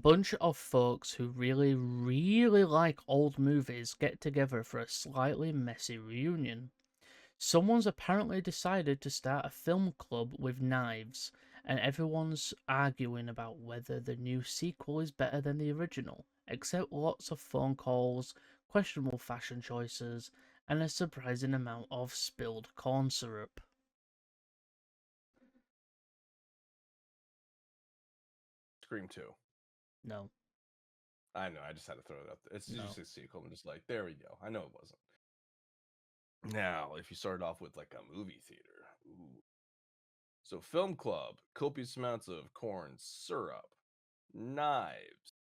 bunch of folks who really, really like old movies get together for a slightly messy reunion. Someone's apparently decided to start a film club with knives, and everyone's arguing about whether the new sequel is better than the original, except lots of phone calls, questionable fashion choices, and a surprising amount of spilled corn syrup. Scream 2. No, I know, I just had to throw it up there. It's no. just a sequel. I'm just like, there we go. I know it wasn't. Now, if you started off with like a movie theater, ooh. So film club, copious amounts of corn syrup, knives,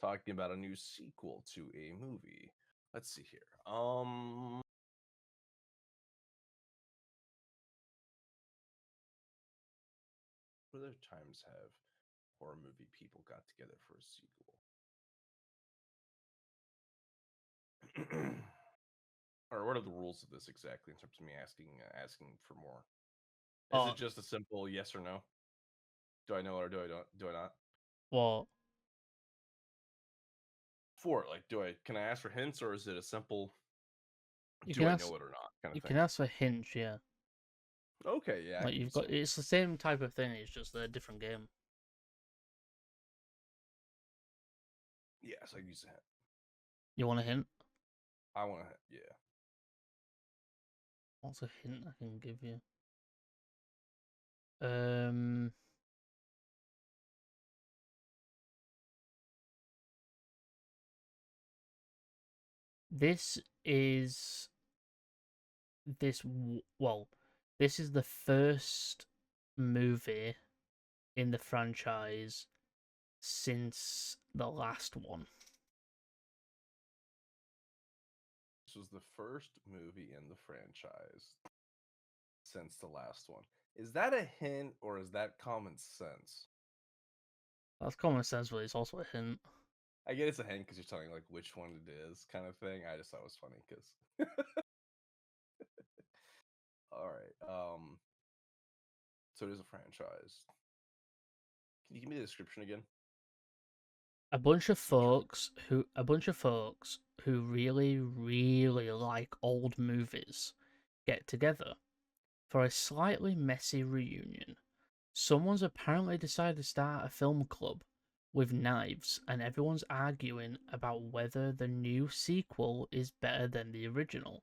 talking about a new sequel to a movie. Let's see here. What other times have horror movie people got together for a sequel? Or what are the rules of this exactly in terms of me asking for more? Is it Oh, just a simple yes or no? Do I know or do I don't? Do I not? well, For it, like, can I ask for hints or is it a simple you do can I ask. know it or not kind You of can thing? ask for hints, yeah. Okay, yeah, I Like can you've use got, hint. it's the same type of thing. It's just a different game. Yes, I can use a hint. You want a hint? I want a hint. Yeah. What's a hint I can give you? Um, this is well, this is the first movie in the franchise since the last one. This was the first movie in the franchise since the last one. Is that a hint or is that common sense? That's common sense, but it's also a hint. I get it's a hint because you're telling like which one it is, kind of thing. I just thought it was funny because. All right. So it is a franchise. Can you give me the description again? A bunch of folks who really, really like old movies get together for a slightly messy reunion. Someone's apparently decided to start a film club with knives, and everyone's arguing about whether the new sequel is better than the original.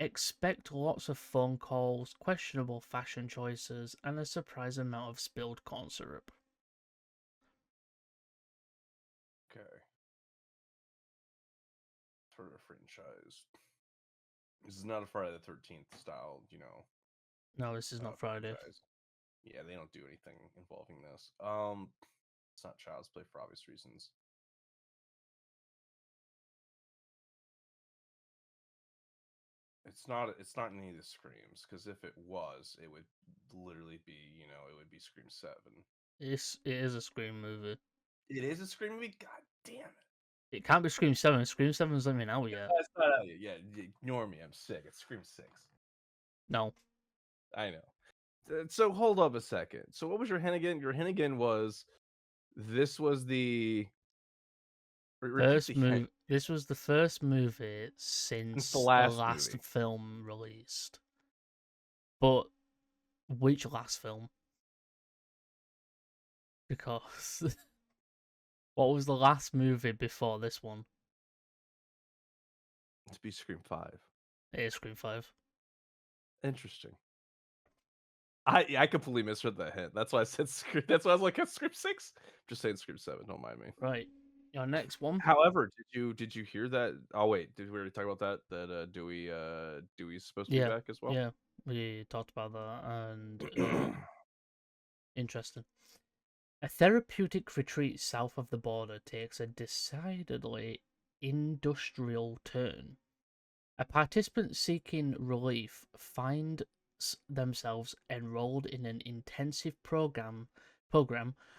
Expect lots of phone calls, questionable fashion choices, and a surprising amount of spilled corn syrup. Okay. For a franchise. This is not a Friday the 13th style, No, this is not Friday. franchise. Yeah, they don't do anything involving this. It's not Child's Play for obvious reasons. It's not any of the Screams because if it was, it would literally be it would be Scream 7. It is a Scream movie. It is a Scream movie. God damn it! It can't be Scream 7. Scream 7's not even out yet. That's not out yet. Yeah, ignore me. I'm sick. It's Scream 6. No. I know. So hold up a second. So what was your hint again? Your hint again was this was the repeat the hint This was the first movie since the since the last last movie. film released. But which last film? Because what was the last movie before this one? To be Scream 5. It is Scream 5. Interesting. I completely misread that hint. That's why I said Scream. That's why I was like, Scream 6. Just saying Scream 7. Don't mind me. Right. Your next one. However, did you hear that? Oh wait, did we already talk about that? That Dewey's supposed to be Yeah. back as well. Yeah. We talked about that and interesting. A therapeutic retreat south of the border takes a decidedly industrial turn. A participant seeking relief finds themselves enrolled in an intensive program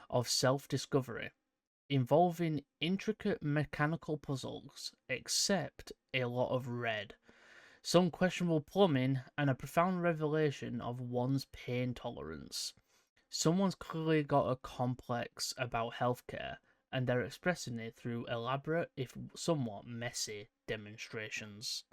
of self-discovery involving intricate mechanical puzzles, except a lot of red, some questionable plumbing, and a profound revelation of one's pain tolerance. Someone's clearly got a complex about healthcare, and they're expressing it through elaborate, if somewhat messy, demonstrations.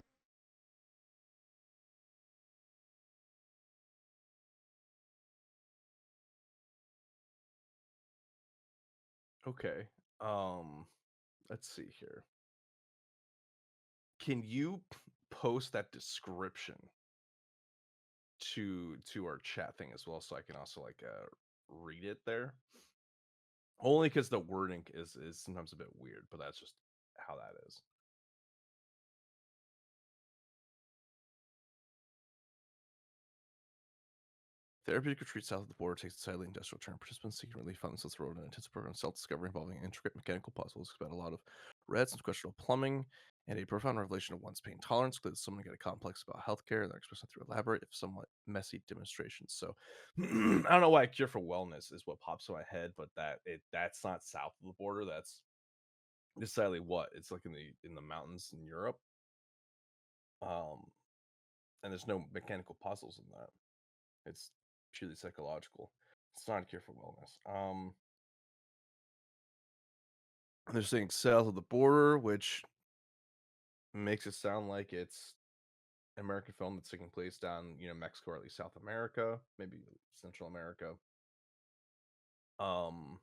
Okay. Um, let's see here. Can you post that description to our chat thing as well, so I can also like read it there? Only because the wording is sometimes a bit weird, but that's just how that is. Therapeutic retreat south of the border takes a decidedly industrial turn. Participants seeking relief find themselves road an intense program of self-discovery involving intricate mechanical puzzles about a lot of red, some questionable plumbing, and a profound revelation of one's pain tolerance. Clearly, someone got a complex about healthcare, and they're expressing through elaborate, if somewhat messy, demonstrations. So, I don't know why Cure for Wellness is what pops in my head, but that's not south of the border. That's decidedly what it's like in the mountains in Europe. Um, and there's no mechanical puzzles in that. It's purely psychological. It's not a cure for wellness. They're saying south of the border, which makes it sound like it's an American film that's taking place down, Mexico or at least South America, maybe Central America. Um,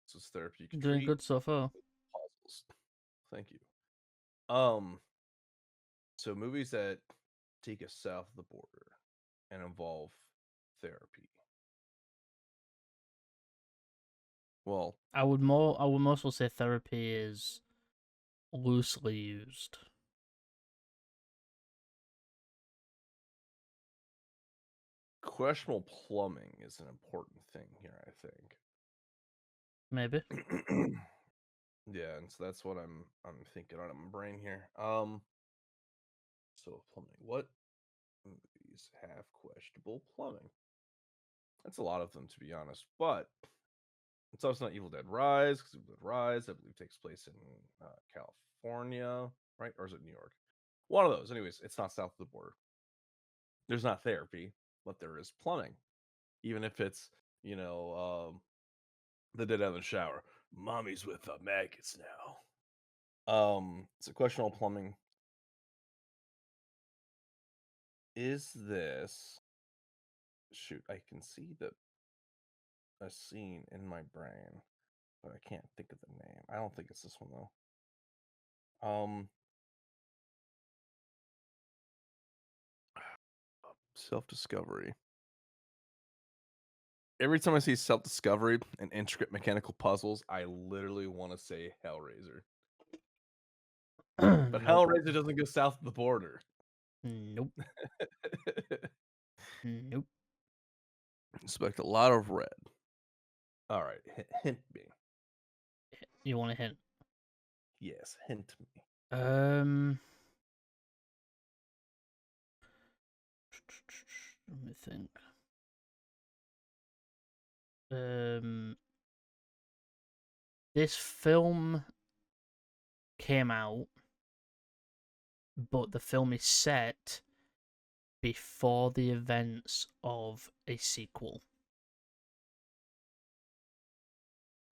so it's therapy you can Doing treat good so far. puzzles. Thank you. Um, so movies that take us south of the border and involve therapy. Well, I would mostly say therapy is loosely used. questionable plumbing is an important thing here, I Maybe. think. Yeah, and so that's what I'm thinking on in my brain here. So plumbing. What movies have questionable plumbing? That's a lot of them, to be honest. But it's also not Evil Dead Rise, because Evil Dead Rise, I believe, takes place in California, right? Or is it New York? One of those. Anyways, it's not south of the border. There's not therapy, but there is plumbing. Even if it's, you know, the dead in the shower. Mommy's with the maggots now. So questionable plumbing. Is this shoot? I can see a scene in my brain, but I can't think of the name. I don't think it's this one though. Self discovery. Every time I see self discovery and intricate mechanical puzzles, I literally want to say Hellraiser. But Nope. Hellraiser doesn't go south of the border. Nope. Nope. Expect a lot of red. All right, hint me. You want a hint? Yes, hint me. Um, let me think. Um, this film came out, but the film is set before the events of a sequel.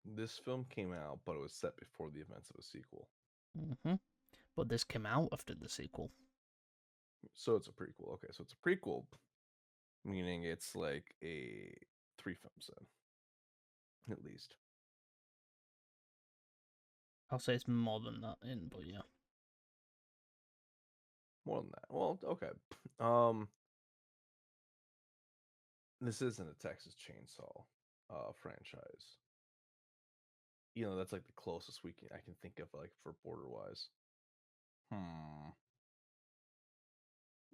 This film came out, but it was set before the events of a sequel. But this came out after the sequel. So it's a prequel. Okay, so it's a prequel, meaning it's like a 3 film set, at least. I'll say it's more than that in, but yeah. More than that. Well, okay. Um, this isn't a Texas Chainsaw franchise. That's like the closest I can think of, like, for border wise.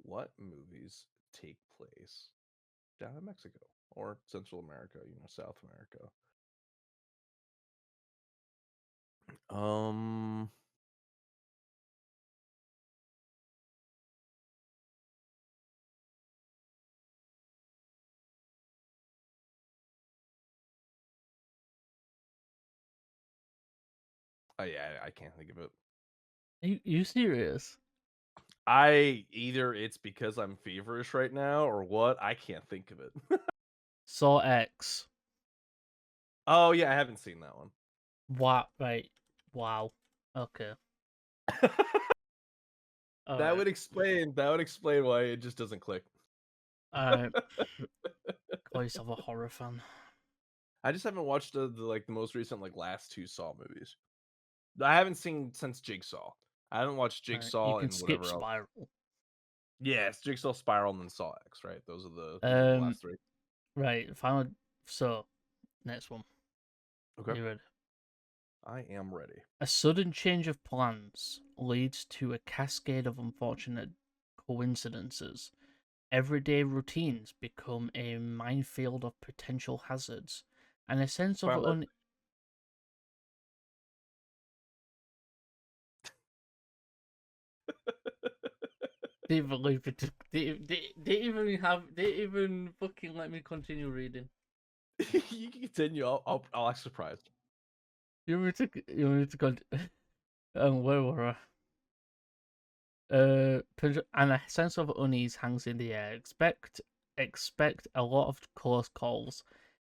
What movies take place down in Mexico or Central America, South America? Um, yeah, I can't think of it. You serious? Either it's because I'm feverish right now or what. I can't think of it. Saw X. Oh yeah, I haven't seen that one. Wow, right. Wow. Okay. All That right. would explain. That would explain why it just doesn't click. Uh, call yourself a horror fan. I just haven't watched the most recent like last two Saw movies. I haven't seen since Jigsaw. I haven't watched All right. You Jigsaw can and skip whatever else. Spiral. Yeah, it's Jigsaw, Spiral, and then Saw X. Right? Those are the Um. last three. Right. Final. So next one. Okay, You ready? I am ready. A sudden change of plans leads to a cascade of unfortunate coincidences. Everyday routines become a minefield of potential hazards, and a sense of Twilight. Didn't believe it. Didn't even have. Didn't even fucking let me continue reading. You can continue. I'll act surprised. You want me to? You want me to go? Where were I? And a sense of unease hangs in the air. Expect a lot of close calls.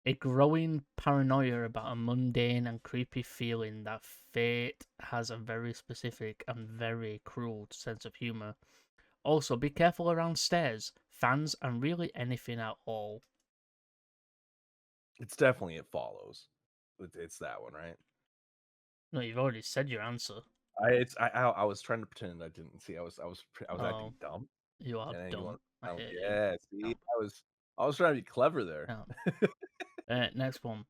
A growing paranoia about a mundane and creepy feeling that fate has a very specific and very cruel sense of humor. Also, be careful around stairs, fans, and really anything at all. It's definitely It Follows. It's that one, right? No, you've already said your answer. I was trying to pretend I didn't see. I was acting Oh, dumb, you are and then you dumb. want. I Oh hate you. yeah, see, No, I was trying to be clever there. no. Next one.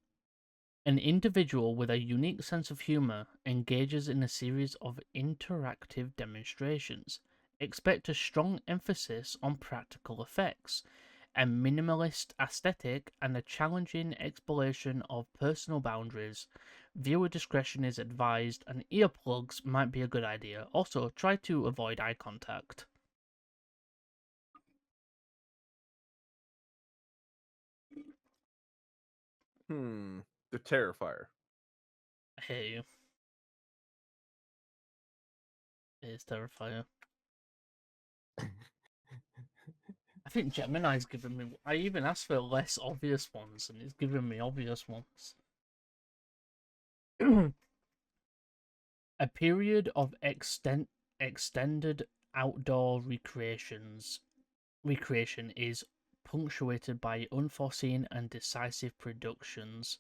An individual with a unique sense of humor engages in a series of interactive demonstrations. Expect a strong emphasis on practical effects, a minimalist aesthetic, and a challenging exploration of personal boundaries. Viewer discretion is advised, and earplugs might be a good idea. Also, try to avoid eye contact. The Terrifier. I hate you. It is terrifying. I think Gemini's given me. I even asked for less obvious ones, and it's given me obvious ones. A period of extended outdoor recreation is punctuated by unforeseen and decisive productions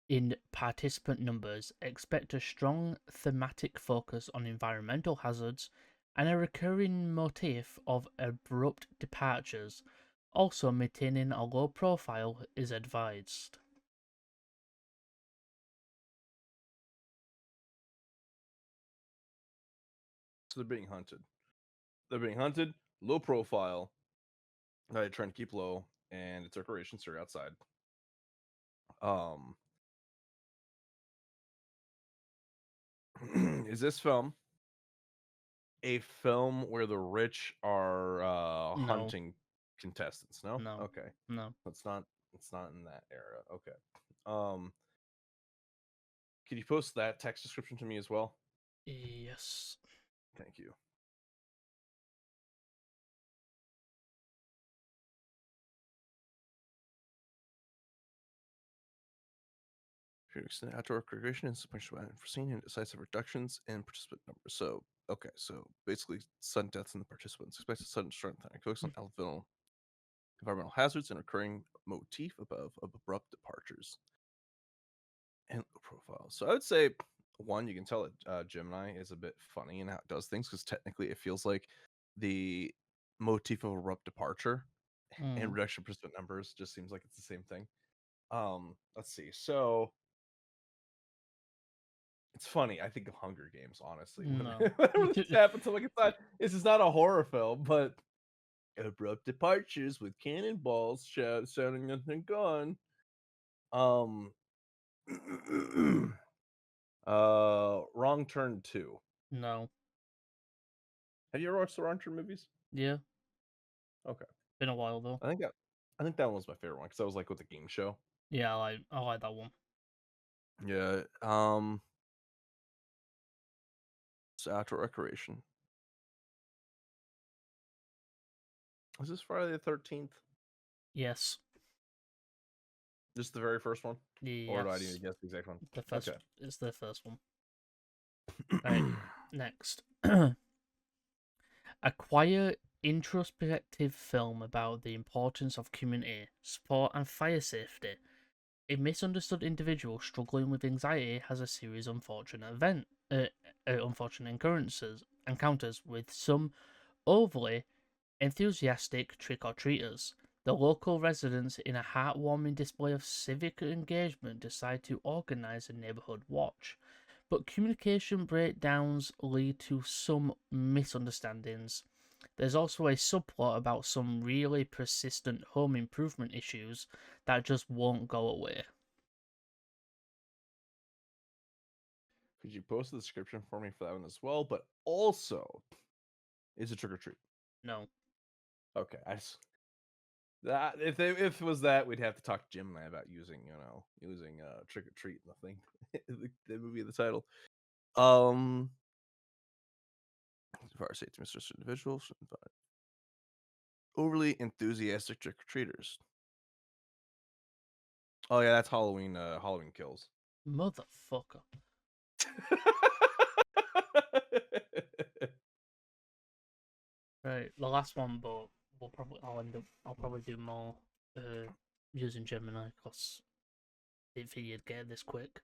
in participant numbers. Expect a strong thematic focus on environmental hazards and a recurring motif of abrupt departures. Also, maintaining a low profile is advised. So they're being hunted. They're being hunted. Low profile. Trying to keep low, and it's decorations are outside. Um, is this film a film where the rich are No, hunting contestants? No. no, Okay, no. it's not. It's not in that era. Okay. Um, can you post that text description to me as well? Yes. Thank you. Extended outdoor recreation is punctuated by unforeseen and decisive reductions in participant numbers. So, okay, so basically, sudden deaths in the participants. Expected sudden strength and focus on environmental hazards and recurring motif of abrupt departures and low profile. So, I would say one, you can tell that Gemini is a bit funny in how it does things because technically it feels like the motif of abrupt departure and Mm, reduction of participant numbers just seems like it's the same thing. Let's see. So, it's funny. I think of Hunger Games, honestly. When no. whenever this happens, I'm like, this is not a horror film, but abrupt departures with cannonballs shouting at the gun. Um, Wrong Turn 2. No. Have you ever watched the Wrong Turn movies? Yeah. Okay, Been a while though. I think that I think that one was my favorite one because I was like with the game show. Yeah, I like that one. Yeah. So outdoor recreation. Is this Friday the 13th? Yes. Just the very first one? Or do I need to Yes, guess the exact one? the first Okay. is the first one. Right, next. A quiet, introspective film about the importance of community, support, and fire safety. A misunderstood individual struggling with anxiety has a series of unfortunate encounters with some overly enthusiastic trick or treaters. The local residents, in a heartwarming display of civic engagement, decide to organize a neighborhood watch. But communication breakdowns lead to some misunderstandings. There's also a subplot about some really persistent home improvement issues that just won't go away. Could you post the description for me for that one as well? But also, is it trick or treat? No. Okay, I just that if it was that, we'd have to talk to Jim and I about using trick or treat in the thing, the movie in the title. Um, fire safety, Mr. Individuals, overly enthusiastic trick or treaters. Oh yeah, that's Halloween. Halloween Kills. Motherfucker. Right, the last one, but I'll probably do more using Gemini because if you'd get this quick.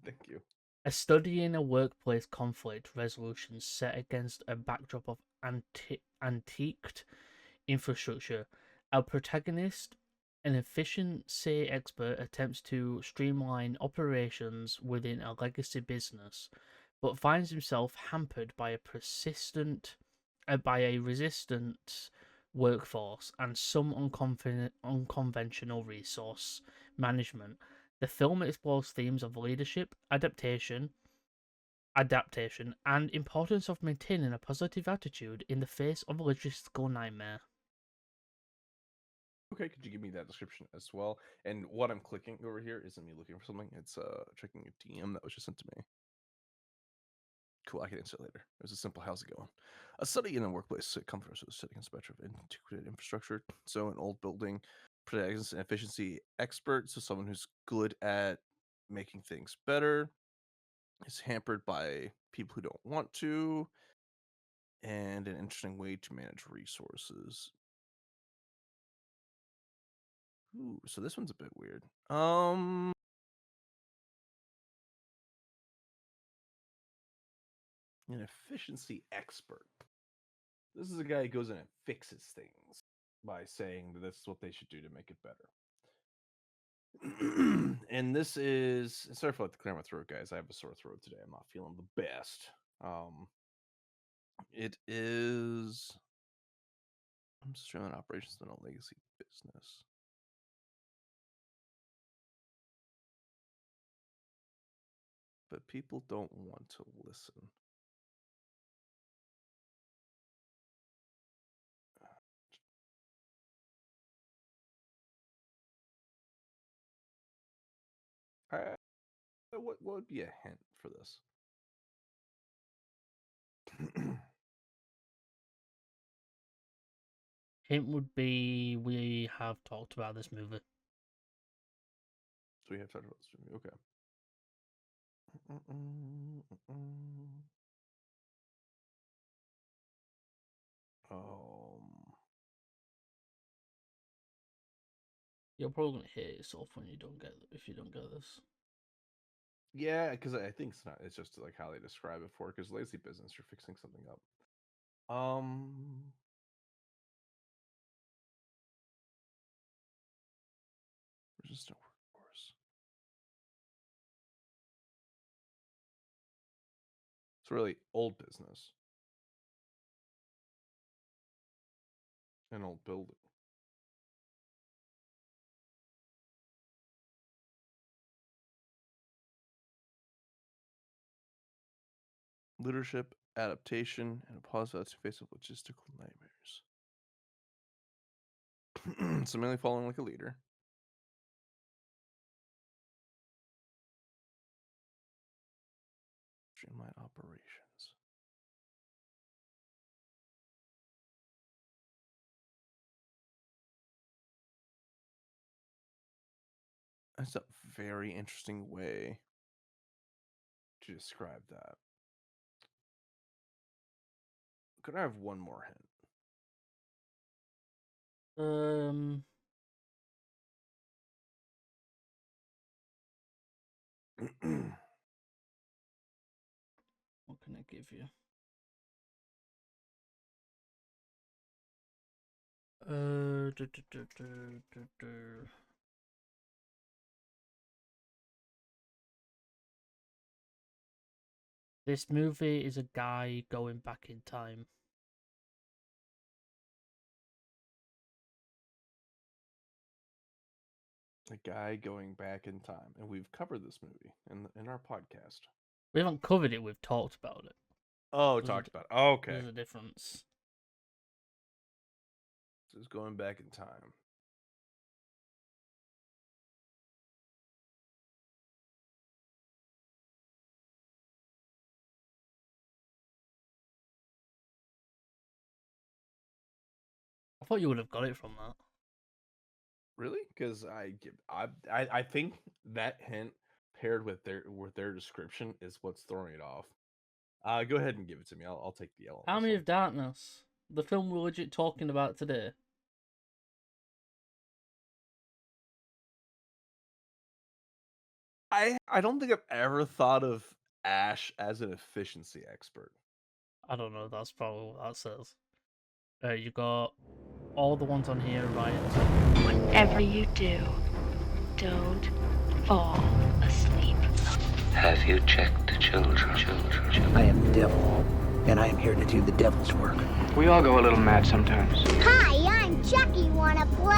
Thank you. A study in a workplace conflict resolution set against a backdrop of antiqued infrastructure. Our protagonist, an efficiency expert, attempts to streamline operations within a legacy business, but finds himself hampered by by a resistant workforce and some unconventional resource management. The film explores themes of leadership, adaptation, and importance of maintaining a positive attitude in the face of a logistical nightmare. Okay, could you give me that description as well? And what I'm clicking over here isn't me looking for something. It's checking a DM that was just sent to me. Cool, I can answer later. It was a simple how's it going? A study in a workplace comforts with setting a spectrum of integrated infrastructure. So an old building, protagonist an efficiency expert, so someone who's good at making things better, is hampered by people who don't want to, and an interesting way to manage resources. Ooh, so this one's a bit weird. An efficiency expert. This is a guy who goes in and fixes things by saying that this is what they should do to make it better. And this is sorry for like the clear my throat, guys. I have a sore throat today. I'm not feeling the best. It is I'm Australian operations than a legacy business. But people don't want to listen. What would be a hint for this? Hint would be we have talked about this movie. So we have talked about this movie. Okay. Um, You're probably gonna hate yourself when you don't get if you don't get this. yeah, because I think it's not. It's just like how they describe it for. Because lazy business, you're fixing something up. Resistant workforce. It's really old business, an old building. Leadership, adaptation, and a positive face of logistical nightmares. So mainly following like a leader. Streamline operations. That's a very interesting way to describe that. Could I have one more Um, hint? what can I give you? Uh, du- du- du- du- du- du. This movie is a guy going back in time. A guy going back in time, and we've covered this movie in our podcast. We haven't covered it, we've talked about it. Oh, There's talked a, about it. Okay. There's a difference. So it's going back in time. I thought you would have got it from that. Really? Because I think that hint paired with their description is what's throwing it off. Go ahead and give it to me. I'll take the L on this Army one. of Darkness, the film we're legit talking about today. I don't think I've ever thought of Ash as an efficiency expert. I don't know, that's probably what that says. You got all the ones on here right. Whatever you do, don't fall asleep. Have you checked the children? I am the devil, and I am here to do the devil's work. We all go a little mad sometimes. Hi, I'm Chucky. Wanna play?